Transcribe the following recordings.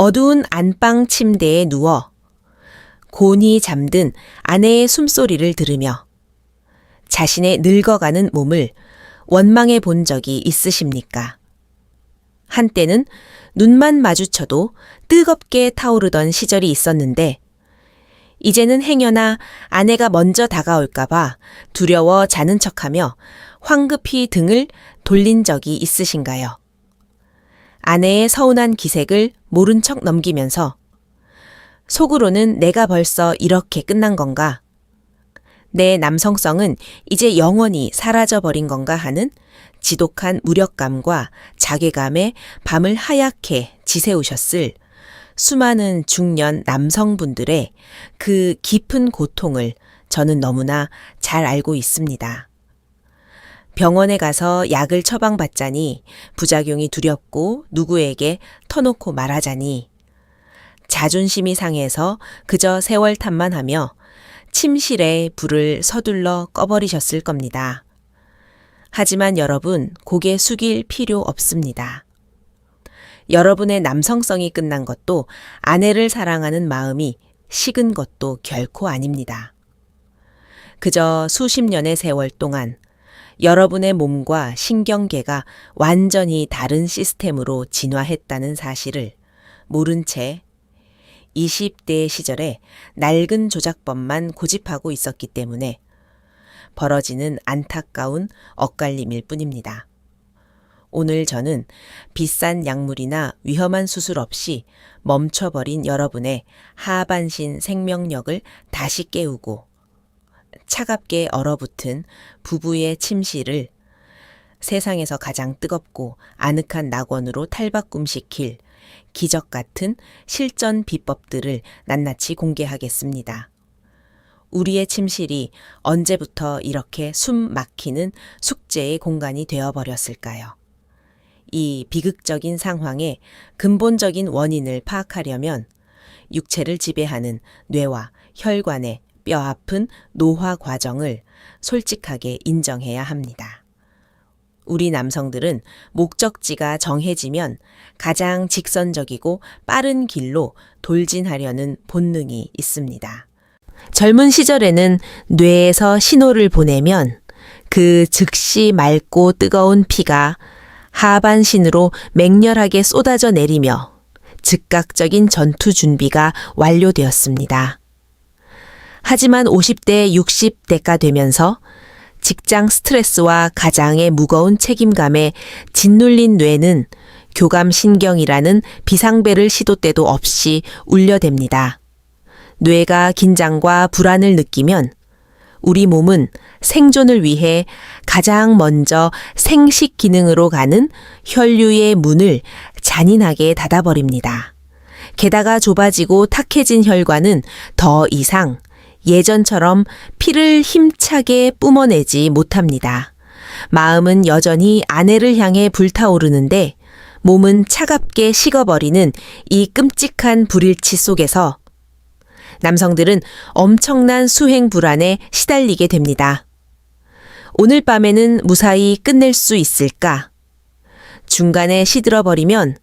어두운 안방 침대에 누워 곤히 잠든 아내의 숨소리를 들으며 자신의 늙어가는 몸을 원망해 본 적이 있으십니까? 한때는 눈만 마주쳐도 뜨겁게 타오르던 시절이 있었는데 이제는 행여나 아내가 먼저 다가올까봐 두려워 자는 척하며 황급히 등을 돌린 적이 있으신가요? 아내의 서운한 기색을 모른 척 넘기면서 속으로는 내가 벌써 이렇게 끝난 건가? 내 남성성은 이제 영원히 사라져버린 건가 하는 지독한 무력감과 자괴감에 밤을 하얗게 지새우셨을 수많은 중년 남성분들의 그 깊은 고통을 저는 너무나 잘 알고 있습니다. 병원에 가서 약을 처방받자니 부작용이 두렵고 누구에게 터놓고 말하자니 자존심이 상해서 그저 세월 탓만 하며 침실에 불을 서둘러 꺼버리셨을 겁니다. 하지만 여러분, 고개 숙일 필요 없습니다. 여러분의 남성성이 끝난 것도 아내를 사랑하는 마음이 식은 것도 결코 아닙니다. 그저 수십 년의 세월 동안 여러분의 몸과 신경계가 완전히 다른 시스템으로 진화했다는 사실을 모른 채 20대 시절에 낡은 조작법만 고집하고 있었기 때문에 벌어지는 안타까운 엇갈림일 뿐입니다. 오늘 저는 비싼 약물이나 위험한 수술 없이 멈춰버린 여러분의 하반신 생명력을 다시 깨우고 차갑게 얼어붙은 부부의 침실을 세상에서 가장 뜨겁고 아늑한 낙원으로 탈바꿈시킬 기적 같은 실전 비법들을 낱낱이 공개하겠습니다. 우리의 침실이 언제부터 이렇게 숨 막히는 숙제의 공간이 되어버렸을까요? 이 비극적인 상황의 근본적인 원인을 파악하려면 육체를 지배하는 뇌와 혈관의 뼈아픈 노화 과정을 솔직하게 인정해야 합니다. 우리 남성들은 목적지가 정해지면 가장 직선적이고 빠른 길로 돌진하려는 본능이 있습니다. 젊은 시절에는 뇌에서 신호를 보내면 그 즉시 맑고 뜨거운 피가 하반신으로 맹렬하게 쏟아져 내리며 즉각적인 전투 준비가 완료되었습니다. 하지만 50대, 60대가 되면서 직장 스트레스와 가장의 무거운 책임감에 짓눌린 뇌는 교감신경이라는 비상벨을 시도 때도 없이 울려댑니다. 뇌가 긴장과 불안을 느끼면 우리 몸은 생존을 위해 가장 먼저 생식 기능으로 가는 혈류의 문을 잔인하게 닫아버립니다. 게다가 좁아지고 탁해진 혈관은 더 이상 예전처럼 피를 힘차게 뿜어내지 못합니다. 마음은 여전히 아내를 향해 불타오르는데 몸은 차갑게 식어버리는 이 끔찍한 불일치 속에서 남성들은 엄청난 수행 불안에 시달리게 됩니다. 오늘 밤에는 무사히 끝낼 수 있을까? 중간에 시들어버리면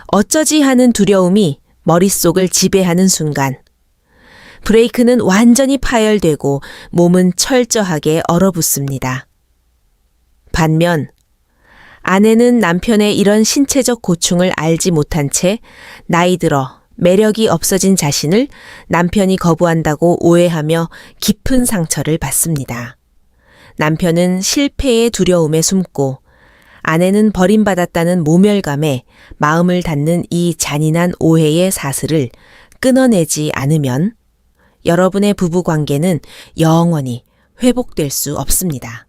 어쩌지 하는 두려움이 머릿속을 지배하는 순간 브레이크는 완전히 파열되고 몸은 철저하게 얼어붙습니다. 반면 아내는 남편의 이런 신체적 고충을 알지 못한 채 나이 들어 매력이 없어진 자신을 남편이 거부한다고 오해하며 깊은 상처를 받습니다. 남편은 실패의 두려움에 숨고 아내는 버림받았다는 모멸감에 마음을 닫는 이 잔인한 오해의 사슬을 끊어내지 않으면 여러분의 부부관계는 영원히 회복될 수 없습니다.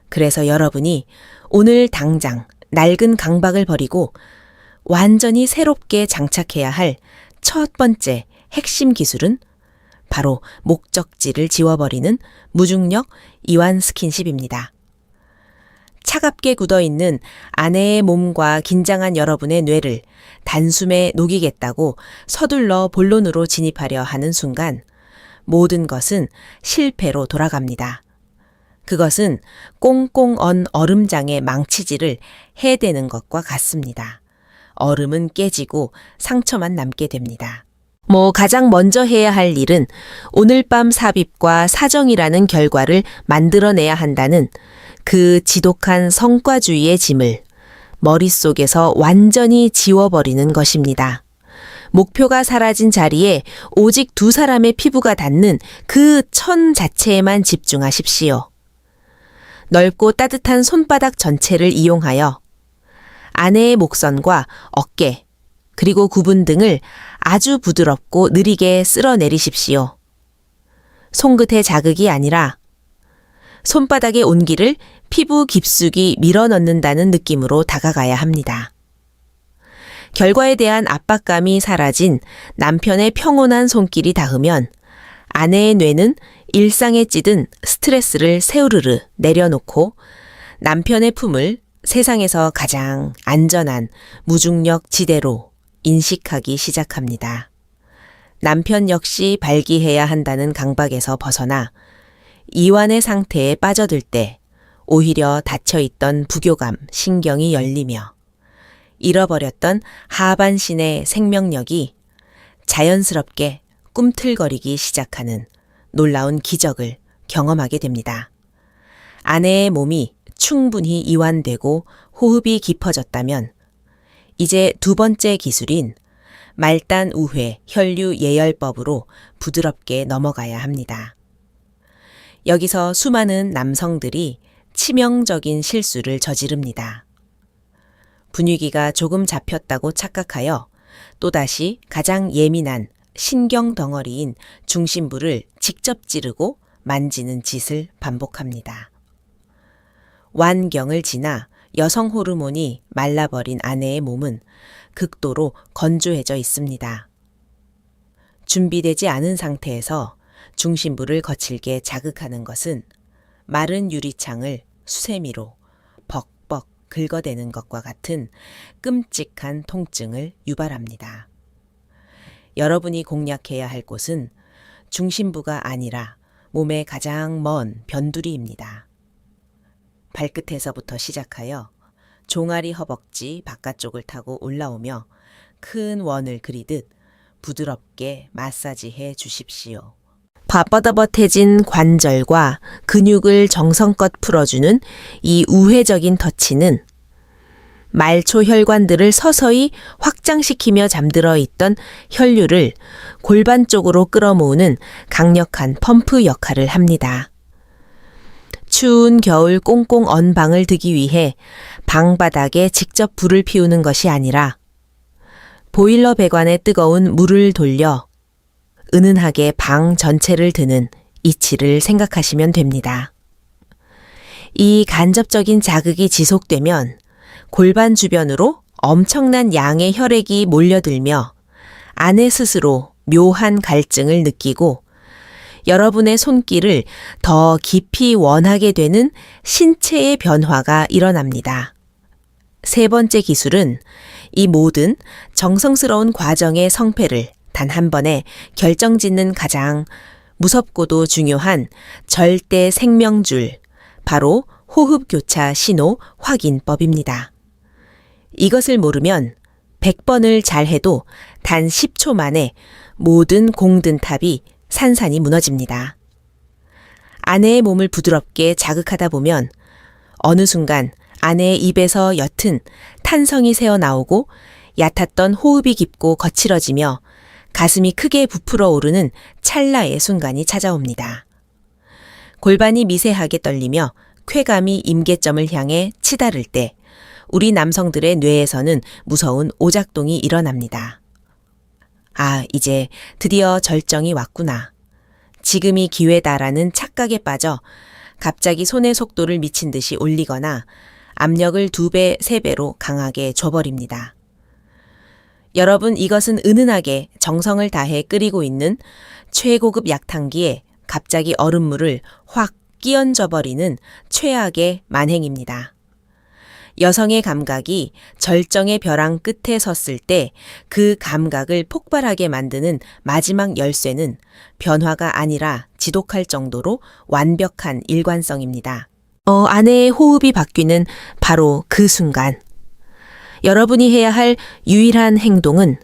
그래서 여러분이 오늘 당장 낡은 강박을 버리고 완전히 새롭게 장착해야 할 첫 번째 핵심 기술은 바로 목적지를 지워버리는 무중력 이완 스킨십입니다. 차갑게 굳어있는 아내의 몸과 긴장한 여러분의 뇌를 단숨에 녹이겠다고 서둘러 본론으로 진입하려 하는 순간 모든 것은 실패로 돌아갑니다. 그것은 꽁꽁 언 얼음장의 망치질을 해대는 것과 같습니다. 얼음은 깨지고 상처만 남게 됩니다. 가장 먼저 해야 할 일은 오늘 밤 삽입과 사정이라는 결과를 만들어내야 한다는 그 지독한 성과주의의 짐을 머릿속에서 완전히 지워버리는 것입니다. 목표가 사라진 자리에 오직 두 사람의 피부가 닿는 그 천 자체에만 집중하십시오. 넓고 따뜻한 손바닥 전체를 이용하여 아내의 목선과 어깨, 그리고 구분 등을 아주 부드럽고 느리게 쓸어내리십시오. 손끝의 자극이 아니라 손바닥의 온기를 피부 깊숙이 밀어넣는다는 느낌으로 다가가야 합니다. 결과에 대한 압박감이 사라진 남편의 평온한 손길이 닿으면 아내의 뇌는 일상에 찌든 스트레스를 세우르르 내려놓고 남편의 품을 세상에서 가장 안전한 무중력 지대로 인식하기 시작합니다. 남편 역시 발기해야 한다는 강박에서 벗어나 이완의 상태에 빠져들 때 오히려 닫혀있던 부교감, 신경이 열리며 잃어버렸던 하반신의 생명력이 자연스럽게 꿈틀거리기 시작하는 놀라운 기적을 경험하게 됩니다. 아내의 몸이 충분히 이완되고 호흡이 깊어졌다면 이제 두 번째 기술인 말단 우회 혈류 예열법으로 부드럽게 넘어가야 합니다. 여기서 수많은 남성들이 치명적인 실수를 저지릅니다. 분위기가 조금 잡혔다고 착각하여 또다시 가장 예민한 신경 덩어리인 중심부를 직접 찌르고 만지는 짓을 반복합니다. 완경을 지나 여성 호르몬이 말라버린 아내의 몸은 극도로 건조해져 있습니다. 준비되지 않은 상태에서 중심부를 거칠게 자극하는 것은 마른 유리창을 수세미로 벅벅 긁어대는 것과 같은 끔찍한 통증을 유발합니다. 여러분이 공략해야 할 곳은 중심부가 아니라 몸의 가장 먼 변두리입니다. 발끝에서부터 시작하여 종아리 허벅지 바깥쪽을 타고 올라오며 큰 원을 그리듯 부드럽게 마사지해 주십시오. 바빠더벗해진 관절과 근육을 정성껏 풀어주는 이 우회적인 터치는 말초 혈관들을 서서히 확장시키며 잠들어 있던 혈류를 골반 쪽으로 끌어모으는 강력한 펌프 역할을 합니다. 추운 겨울 꽁꽁 언 방을 드기 위해 방 바닥에 직접 불을 피우는 것이 아니라 보일러 배관에 뜨거운 물을 돌려 은은하게 방 전체를 드는 이치를 생각하시면 됩니다. 이 간접적인 자극이 지속되면 골반 주변으로 엄청난 양의 혈액이 몰려들며 아내 스스로 묘한 갈증을 느끼고 여러분의 손길을 더 깊이 원하게 되는 신체의 변화가 일어납니다. 세 번째 기술은 이 모든 정성스러운 과정의 성패를 단 한 번에 결정짓는 가장 무섭고도 중요한 절대 생명줄, 바로 호흡교차 신호 확인법입니다. 이것을 모르면 100번을 잘해도 단 10초 만에 모든 공든탑이 산산이 무너집니다. 아내의 몸을 부드럽게 자극하다 보면 어느 순간 아내의 입에서 옅은 탄성이 새어나오고 얕았던 호흡이 깊고 거칠어지며 가슴이 크게 부풀어 오르는 찰나의 순간이 찾아옵니다. 골반이 미세하게 떨리며 쾌감이 임계점을 향해 치달을 때 우리 남성들의 뇌에서는 무서운 오작동이 일어납니다. 아, 이제 드디어 절정이 왔구나. 지금이 기회다라는 착각에 빠져 갑자기 손의 속도를 미친 듯이 올리거나 압력을 2배, 3배로 강하게 줘버립니다. 여러분, 이것은 은은하게 정성을 다해 끓이고 있는 최고급 약탕기에 갑자기 얼음물을 확 끼얹어버리는 최악의 만행입니다. 여성의 감각이 절정의 벼랑 끝에 섰을 때 그 감각을 폭발하게 만드는 마지막 열쇠는 변화가 아니라 지독할 정도로 완벽한 일관성입니다. 아내의 호흡이 바뀌는 바로 그 순간, 여러분이 해야 할 유일한 행동은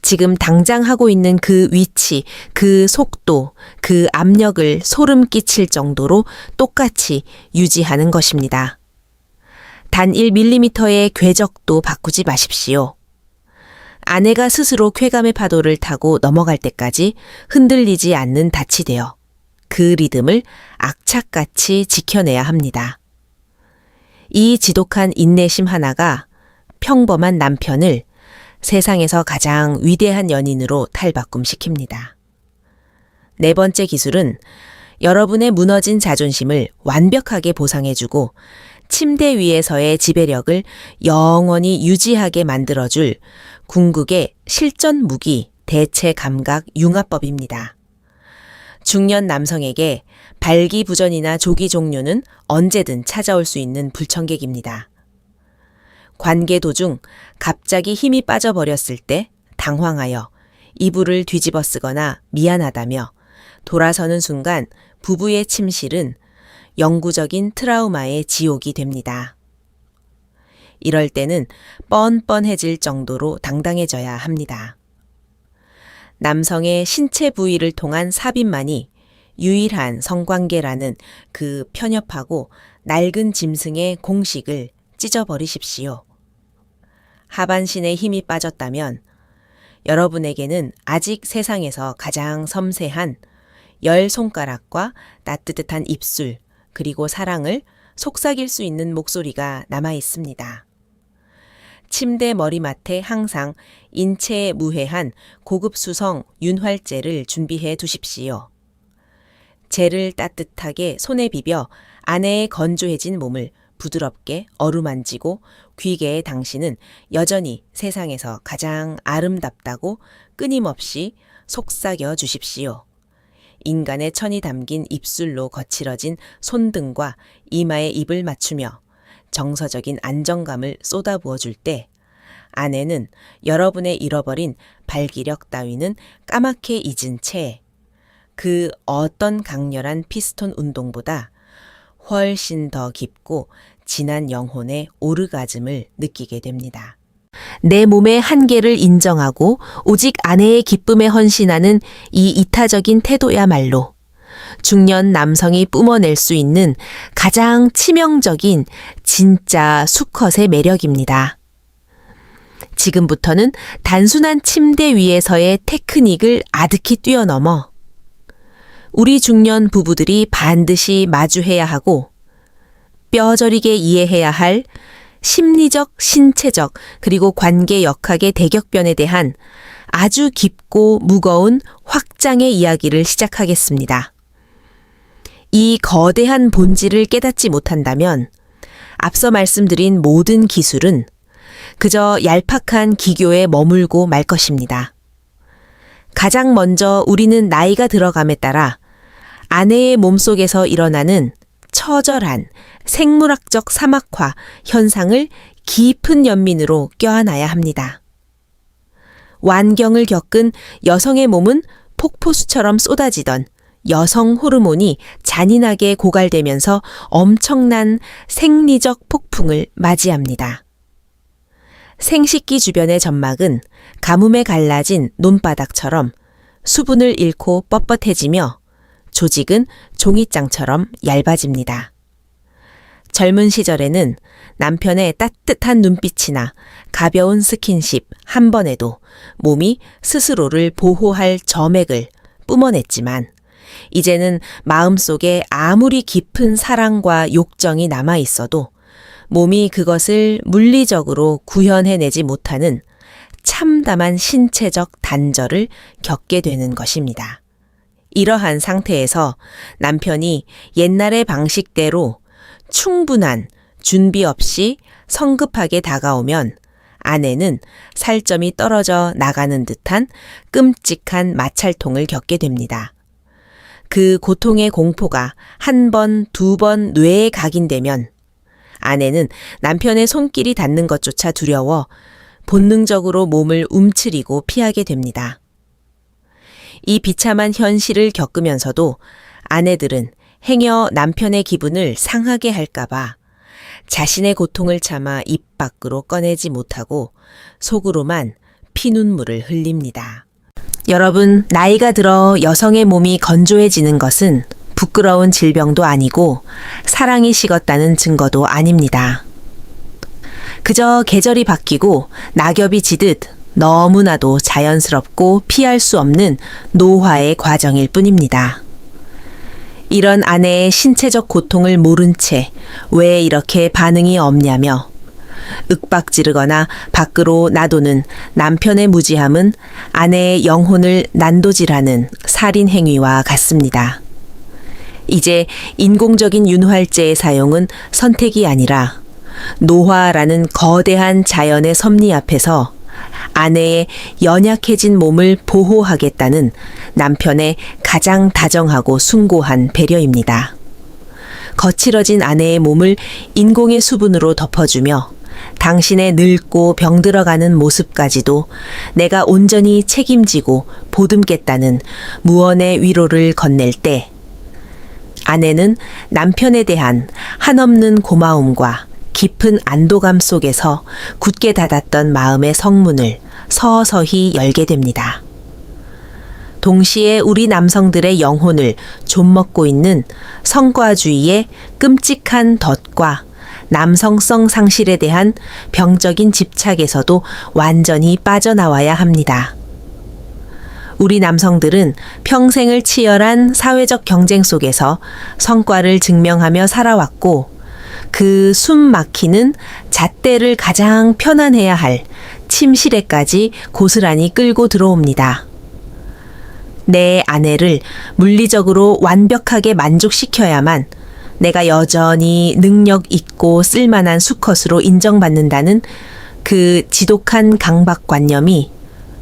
지금 당장 하고 있는 그 위치, 그 속도, 그 압력을 소름 끼칠 정도로 똑같이 유지하는 것입니다. 단 1mm의 궤적도 바꾸지 마십시오. 아내가 스스로 쾌감의 파도를 타고 넘어갈 때까지 흔들리지 않는 닻이 되어 그 리듬을 악착같이 지켜내야 합니다. 이 지독한 인내심 하나가 평범한 남편을 세상에서 가장 위대한 연인으로 탈바꿈시킵니다. 네 번째 기술은 여러분의 무너진 자존심을 완벽하게 보상해주고 침대 위에서의 지배력을 영원히 유지하게 만들어줄 궁극의 실전 무기 대체 감각 융합법입니다. 중년 남성에게 발기부전이나 조기 종료는 언제든 찾아올 수 있는 불청객입니다. 관계 도중 갑자기 힘이 빠져버렸을 때 당황하여 이불을 뒤집어 쓰거나 미안하다며 돌아서는 순간 부부의 침실은 영구적인 트라우마의 지옥이 됩니다. 이럴 때는 뻔뻔해질 정도로 당당해져야 합니다. 남성의 신체 부위를 통한 삽입만이 유일한 성관계라는 그 편협하고 낡은 짐승의 공식을 찢어버리십시오. 하반신에 힘이 빠졌다면 여러분에게는 아직 세상에서 가장 섬세한 10손가락과 따뜻한 입술, 그리고 사랑을 속삭일 수 있는 목소리가 남아 있습니다. 침대 머리맡에 항상 인체에 무해한 고급 수성 윤활제를 준비해 두십시오. 젤을 따뜻하게 손에 비벼 아내의 건조해진 몸을 부드럽게 어루만지고 귀개의 당신은 여전히 세상에서 가장 아름답다고 끊임없이 속삭여 주십시오. 인간의 천이 담긴 입술로 거칠어진 손등과 이마에 입을 맞추며 정서적인 안정감을 쏟아부어줄 때 아내는 여러분의 잃어버린 발기력 따위는 까맣게 잊은 채 그 어떤 강렬한 피스톤 운동보다 훨씬 더 깊고 진한 영혼의 오르가즘을 느끼게 됩니다. 내 몸의 한계를 인정하고 오직 아내의 기쁨에 헌신하는 이 이타적인 태도야말로 중년 남성이 뿜어낼 수 있는 가장 치명적인 진짜 수컷의 매력입니다. 지금부터는 단순한 침대 위에서의 테크닉을 아득히 뛰어넘어 우리 중년 부부들이 반드시 마주해야 하고 뼈저리게 이해해야 할 심리적, 신체적, 그리고 관계 역학의 대격변에 대한 아주 깊고 무거운 확장의 이야기를 시작하겠습니다. 이 거대한 본질을 깨닫지 못한다면 앞서 말씀드린 모든 기술은 그저 얄팍한 기교에 머물고 말 것입니다. 가장 먼저 우리는 나이가 들어감에 따라 아내의 몸속에서 일어나는 처절한 생물학적 사막화 현상을 깊은 연민으로 껴안아야 합니다. 완경을 겪은 여성의 몸은 폭포수처럼 쏟아지던 여성 호르몬이 잔인하게 고갈되면서 엄청난 생리적 폭풍을 맞이합니다. 생식기 주변의 점막은 가뭄에 갈라진 논바닥처럼 수분을 잃고 뻣뻣해지며 조직은 종이장처럼 얇아집니다. 젊은 시절에는 남편의 따뜻한 눈빛이나 가벼운 스킨십 한 번에도 몸이 스스로를 보호할 점액을 뿜어냈지만 이제는 마음속에 아무리 깊은 사랑과 욕정이 남아 있어도 몸이 그것을 물리적으로 구현해내지 못하는 참담한 신체적 단절을 겪게 되는 것입니다. 이러한 상태에서 남편이 옛날의 방식대로 충분한 준비 없이 성급하게 다가오면 아내는 살점이 떨어져 나가는 듯한 끔찍한 마찰통을 겪게 됩니다. 그 고통의 공포가 한 번, 두 번 뇌에 각인되면 아내는 남편의 손길이 닿는 것조차 두려워 본능적으로 몸을 움츠리고 피하게 됩니다. 이 비참한 현실을 겪으면서도 아내들은 행여 남편의 기분을 상하게 할까봐 자신의 고통을 참아 입 밖으로 꺼내지 못하고 속으로만 피눈물을 흘립니다. 여러분, 나이가 들어 여성의 몸이 건조해지는 것은 부끄러운 질병도 아니고 사랑이 식었다는 증거도 아닙니다. 그저 계절이 바뀌고 낙엽이 지듯 너무나도 자연스럽고 피할 수 없는 노화의 과정일 뿐입니다. 이런 아내의 신체적 고통을 모른 채 왜 이렇게 반응이 없냐며 윽박지르거나 밖으로 나도는 남편의 무지함은 아내의 영혼을 난도질하는 살인 행위와 같습니다. 이제 인공적인 윤활제의 사용은 선택이 아니라 노화라는 거대한 자연의 섭리 앞에서 아내의 연약해진 몸을 보호하겠다는 남편의 가장 다정하고 숭고한 배려입니다. 거칠어진 아내의 몸을 인공의 수분으로 덮어주며 당신의 늙고 병들어가는 모습까지도 내가 온전히 책임지고 보듬겠다는 무언의 위로를 건넬 때 아내는 남편에 대한 한없는 고마움과 깊은 안도감 속에서 굳게 닫았던 마음의 성문을 서서히 열게 됩니다. 동시에 우리 남성들의 영혼을 좀먹고 있는 성과주의의 끔찍한 덫과 남성성 상실에 대한 병적인 집착에서도 완전히 빠져나와야 합니다. 우리 남성들은 평생을 치열한 사회적 경쟁 속에서 성과를 증명하며 살아왔고 그 숨 막히는 잣대를 가장 편안해야 할 침실에까지 고스란히 끌고 들어옵니다. 내 아내를 물리적으로 완벽하게 만족시켜야만 내가 여전히 능력 있고 쓸만한 수컷으로 인정받는다는 그 지독한 강박관념이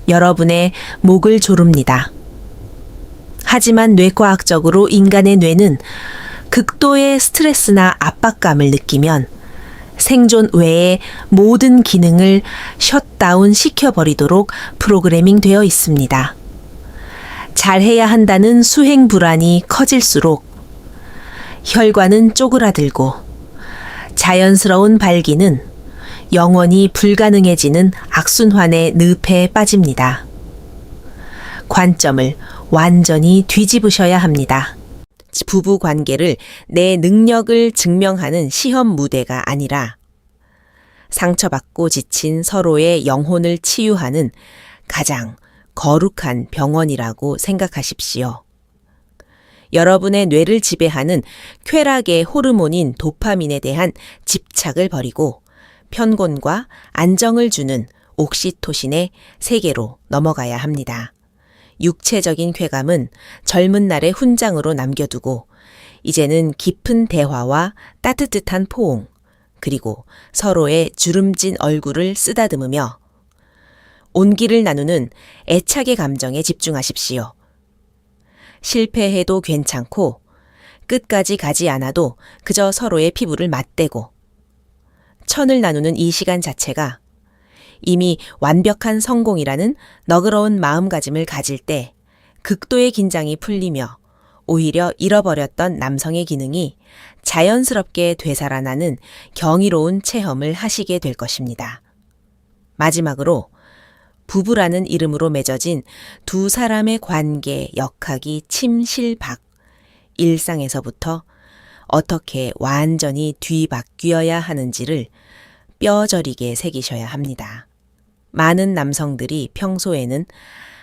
여러분의 목을 조릅니다. 하지만 뇌과학적으로 인간의 뇌는 극도의 스트레스나 압박감을 느끼면 생존 외의 모든 기능을 셧다운 시켜버리도록 프로그래밍 되어 있습니다. 잘해야 한다는 수행 불안이 커질수록 혈관은 쪼그라들고 자연스러운 발기는 영원히 불가능해지는 악순환의 늪에 빠집니다. 관점을 완전히 뒤집으셔야 합니다. 부부 관계를 내 능력을 증명하는 시험 무대가 아니라 상처받고 지친 서로의 영혼을 치유하는 가장 거룩한 병원이라고 생각하십시오. 여러분의 뇌를 지배하는 쾌락의 호르몬인 도파민에 대한 집착을 버리고 편곤과 안정을 주는 옥시토신의 세계로 넘어가야 합니다. 육체적인 쾌감은 젊은 날의 훈장으로 남겨두고 이제는 깊은 대화와 따뜻한 포옹, 그리고 서로의 주름진 얼굴을 쓰다듬으며 온기를 나누는 애착의 감정에 집중하십시오. 실패해도 괜찮고 끝까지 가지 않아도 그저 서로의 피부를 맞대고 천을 나누는 이 시간 자체가 이미 완벽한 성공이라는 너그러운 마음가짐을 가질 때 극도의 긴장이 풀리며 오히려 잃어버렸던 남성의 기능이 자연스럽게 되살아나는 경이로운 체험을 하시게 될 것입니다. 마지막으로 부부라는 이름으로 맺어진 두 사람의 관계 역학이 침실박, 일상에서부터 어떻게 완전히 뒤바뀌어야 하는지를 뼈저리게 새기셔야 합니다. 많은 남성들이 평소에는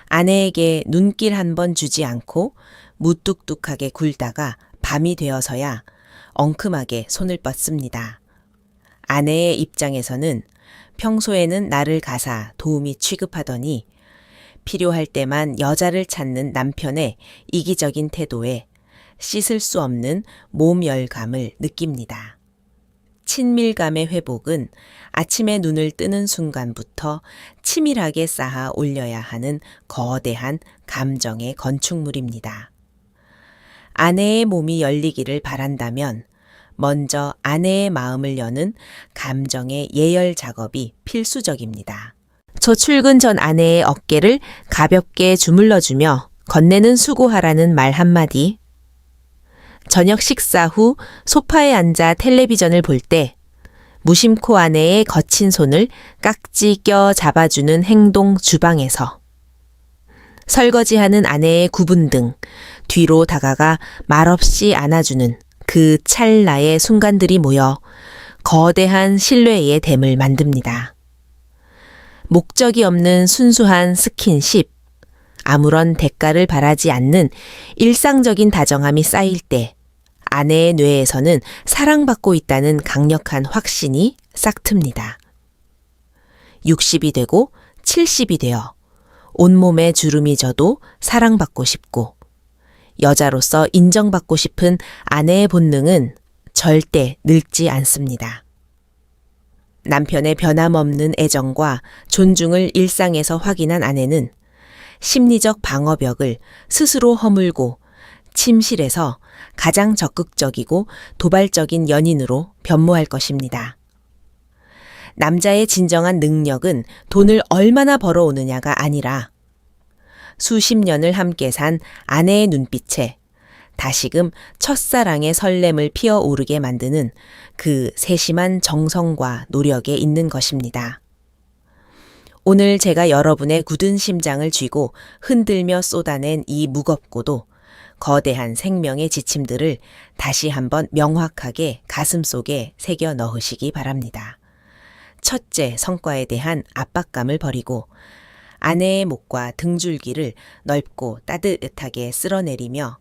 아내에게 눈길 한 번 주지 않고 무뚝뚝하게 굴다가 밤이 되어서야 엉큼하게 손을 뻗습니다. 아내의 입장에서는 평소에는 나를 가사 도움이 취급하더니 필요할 때만 여자를 찾는 남편의 이기적인 태도에 씻을 수 없는 모멸감을 느낍니다. 친밀감의 회복은 아침에 눈을 뜨는 순간부터 치밀하게 쌓아 올려야 하는 거대한 감정의 건축물입니다. 아내의 몸이 열리기를 바란다면 먼저 아내의 마음을 여는 감정의 예열 작업이 필수적입니다. 저 출근 전 아내의 어깨를 가볍게 주물러주며 건네는 수고하라는 말 한마디, 저녁 식사 후 소파에 앉아 텔레비전을 볼 때 무심코 아내의 거친 손을 깍지 껴 잡아주는 행동 주방에서, 설거지하는 아내의 구분 등 뒤로 다가가 말없이 안아주는 그 찰나의 순간들이 모여 거대한 신뢰의 댐을 만듭니다. 목적이 없는 순수한 스킨십, 아무런 대가를 바라지 않는 일상적인 다정함이 쌓일 때 아내의 뇌에서는 사랑받고 있다는 강력한 확신이 싹틉니다. 60이 되고 70이 되어 온몸에 주름이 져도 사랑받고 싶고 여자로서 인정받고 싶은 아내의 본능은 절대 늙지 않습니다. 남편의 변함없는 애정과 존중을 일상에서 확인한 아내는 심리적 방어벽을 스스로 허물고 침실에서 가장 적극적이고 도발적인 연인으로 변모할 것입니다. 남자의 진정한 능력은 돈을 얼마나 벌어오느냐가 아니라 수십 년을 함께 산 아내의 눈빛에 다시금 첫사랑의 설렘을 피어오르게 만드는 그 세심한 정성과 노력에 있는 것입니다. 오늘 제가 여러분의 굳은 심장을 쥐고 흔들며 쏟아낸 이 무겁고도 거대한 생명의 지침들을 다시 한번 명확하게 가슴속에 새겨 넣으시기 바랍니다. 첫째, 성과에 대한 압박감을 버리고 아내의 목과 등줄기를 넓고 따뜻하게 쓸어내리며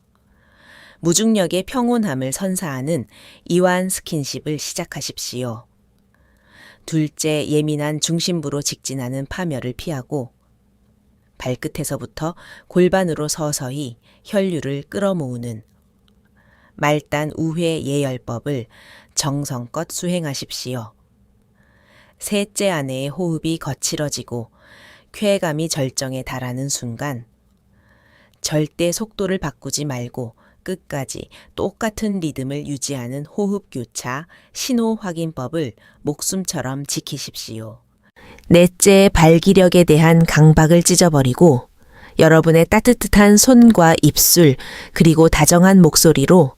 무중력의 평온함을 선사하는 이완 스킨십을 시작하십시오. 둘째, 예민한 중심부로 직진하는 파멸을 피하고 발끝에서부터 골반으로 서서히 혈류를 끌어모으는 말단 우회 예열법을 정성껏 수행하십시오. 셋째, 아내의 호흡이 거칠어지고 쾌감이 절정에 달하는 순간 절대 속도를 바꾸지 말고 끝까지 똑같은 리듬을 유지하는 호흡 교차 신호 확인법을 목숨처럼 지키십시오. 넷째, 발기력에 대한 강박을 찢어버리고 여러분의 따뜻한 손과 입술 그리고 다정한 목소리로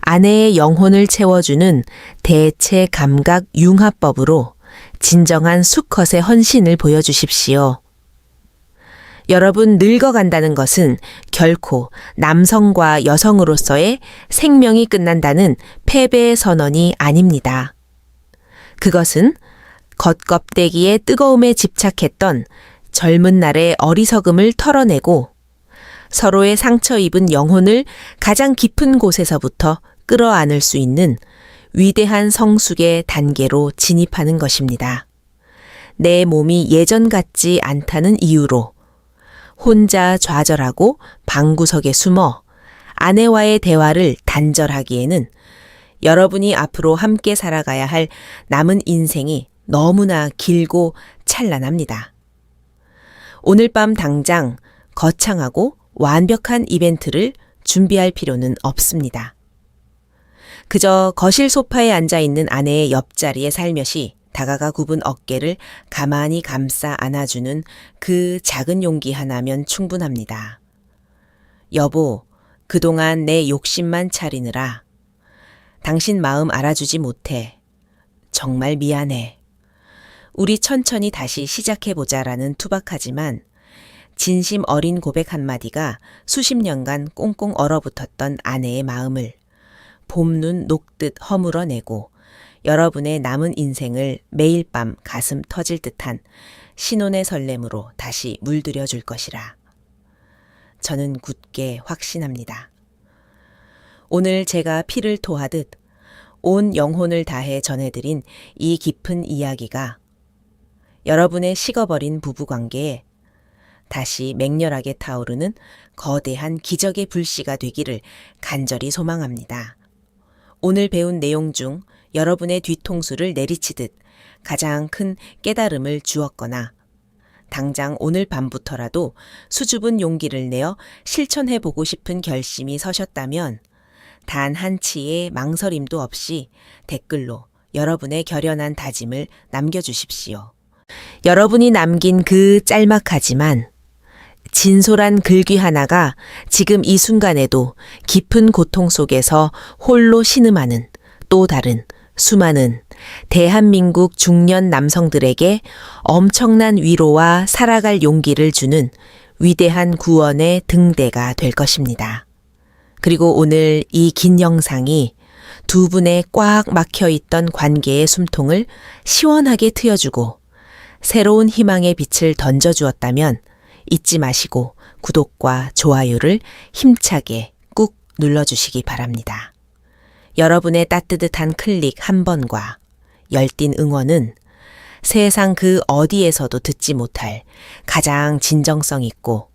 아내의 영혼을 채워주는 대체 감각 융합법으로 진정한 수컷의 헌신을 보여주십시오. 여러분, 늙어간다는 것은 결코 남성과 여성으로서의 생명이 끝난다는 패배의 선언이 아닙니다. 그것은 겉껍데기의 뜨거움에 집착했던 젊은 날의 어리석음을 털어내고 서로의 상처 입은 영혼을 가장 깊은 곳에서부터 끌어안을 수 있는 위대한 성숙의 단계로 진입하는 것입니다. 내 몸이 예전 같지 않다는 이유로 혼자 좌절하고 방구석에 숨어 아내와의 대화를 단절하기에는 여러분이 앞으로 함께 살아가야 할 남은 인생이 너무나 길고 찬란합니다. 오늘 밤 당장 거창하고 완벽한 이벤트를 준비할 필요는 없습니다. 그저 거실 소파에 앉아있는 아내의 옆자리에 살며시 다가가 굽은 어깨를 가만히 감싸 안아주는 그 작은 용기 하나면 충분합니다. 여보, 그동안 내 욕심만 차리느라 당신 마음 알아주지 못해. 정말 미안해. 우리 천천히 다시 시작해보자라는 투박하지만 진심 어린 고백 한마디가 수십 년간 꽁꽁 얼어붙었던 아내의 마음을 봄눈 녹듯 허물어내고 여러분의 남은 인생을 매일 밤 가슴 터질 듯한 신혼의 설렘으로 다시 물들여 줄 것이라. 저는 굳게 확신합니다. 오늘 제가 피를 토하듯 온 영혼을 다해 전해드린 이 깊은 이야기가 여러분의 식어버린 부부관계에 다시 맹렬하게 타오르는 거대한 기적의 불씨가 되기를 간절히 소망합니다. 오늘 배운 내용 중 여러분의 뒤통수를 내리치듯 가장 큰 깨달음을 주었거나 당장 오늘 밤부터라도 수줍은 용기를 내어 실천해보고 싶은 결심이 서셨다면 단 한치의 망설임도 없이 댓글로 여러분의 결연한 다짐을 남겨주십시오. 여러분이 남긴 그 짤막하지만 진솔한 글귀 하나가 지금 이 순간에도 깊은 고통 속에서 홀로 신음하는 또 다른 수많은 대한민국 중년 남성들에게 엄청난 위로와 살아갈 용기를 주는 위대한 구원의 등대가 될 것입니다. 그리고 오늘 이 긴 영상이 두 분의 꽉 막혀 있던 관계의 숨통을 시원하게 트여주고 새로운 희망의 빛을 던져주었다면 잊지 마시고 구독과 좋아요를 힘차게 꾹 눌러주시기 바랍니다. 여러분의 따뜻한 클릭 한 번과 열띤 응원은 세상 그 어디에서도 듣지 못할 가장 진정성 있고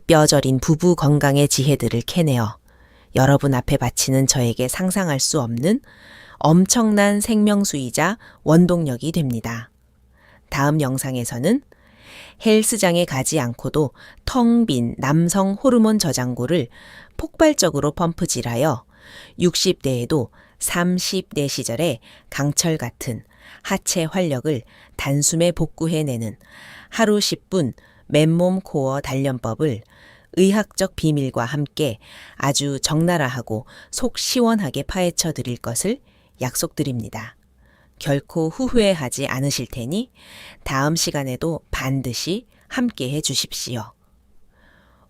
뼈저린 부부 건강의 지혜들을 캐내어 여러분 앞에 바치는 저에게 상상할 수 없는 엄청난 생명수이자 원동력이 됩니다. 다음 영상에서는 헬스장에 가지 않고도 텅 빈 남성 호르몬 저장고를 폭발적으로 펌프질하여 60대에도 30대 시절의 강철 같은 하체 활력을 단숨에 복구해내는 하루 10분 맨몸 코어 단련법을 의학적 비밀과 함께 아주 적나라하고 속 시원하게 파헤쳐 드릴 것을 약속드립니다. 결코 후회하지 않으실 테니 다음 시간에도 반드시 함께해 주십시오.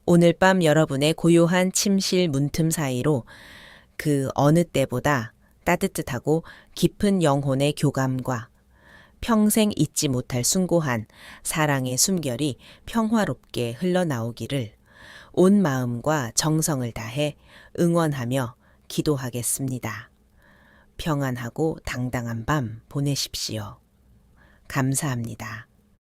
오늘 밤 여러분의 고요한 침실 문틈 사이로 그 어느 때보다 따뜻하고 깊은 영혼의 교감과 평생 잊지 못할 숭고한 사랑의 숨결이 평화롭게 흘러나오기를 온 마음과 정성을 다해 응원하며 기도하겠습니다. 평안하고 당당한 밤 보내십시오. 감사합니다.